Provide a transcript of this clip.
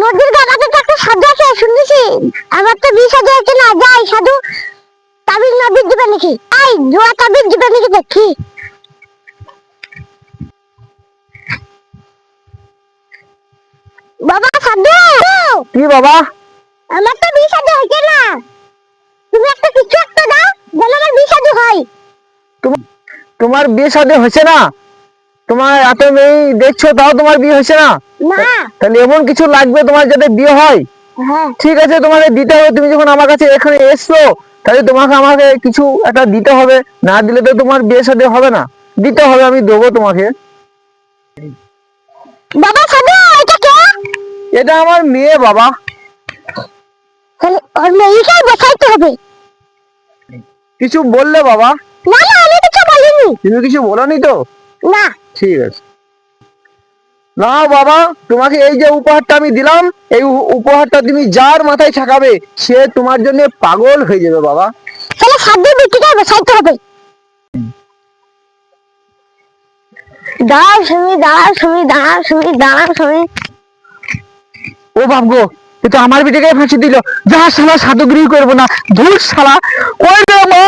নদীর ঘাটে তো একটা সাধু আছে শুনেছি। আমার তো বিয়ে সাধু হচ্ছে না, যাই সাধু তাবিজ নদীর দিবে নাকি? এই জোয়া তাবিজ দিবে নাকি দেখি। বাবা সাধু। কি বাবা? আমার তো বিয়ে সাধু হচ্ছে না, তুমি একটা কিছু একটা দাও যেন আমার বিয়ে সাধু হয়। তোমার বিয়ে শাদী হয়েছে না? তোমার এত মেয়ে দেখছো তাও তোমার বিয়ে হয়েছে না? না। তাহলে এমন কিছু লাগবে তোমার যাতে বিয়ে হয়। হ্যাঁ ঠিক আছে, তোমাকে দিতে হবে। তুমি যখন আমার কাছে এখানে এসছো তাহলে তোমাকে আমাকে কিছু একটা দিতে হবে, না দিলে তো তোমার বিয়ে শাদী হবে না। দিতে হবে, আমি দেবো তোমাকে। বাবা সাধু এটা কে? এটা আমার মেয়ে বাবা। তাহলে ওর মেয়েকেই বসাইতে হবে। কিছু বললে বাবা? না না আমি কিছু বলিনি। তুমি কিছু বলোনি তো? না। ঠিক আছে, না বাবা, তোমাকে এই যে উপহারটা আমি দিলাম, এই উপহারটা তুমি যার মাথায় ঠেকাবে সে তোমার জন্য পাগল হয়ে যাবে বাবা। তাহলে সাধু বিটিকে বসাইতে হবে। দাঁড়াও শুনি, দাঁড়াও শুনি, দাঁড়াও শুনি, দাঁড়াও শুনি। ও ভাবগো, এ তো আমার বিটিকে ফাঁসি দিল। যা শালা, সাধুগিরি করবো না, ধুর শালা। ওই রে মা।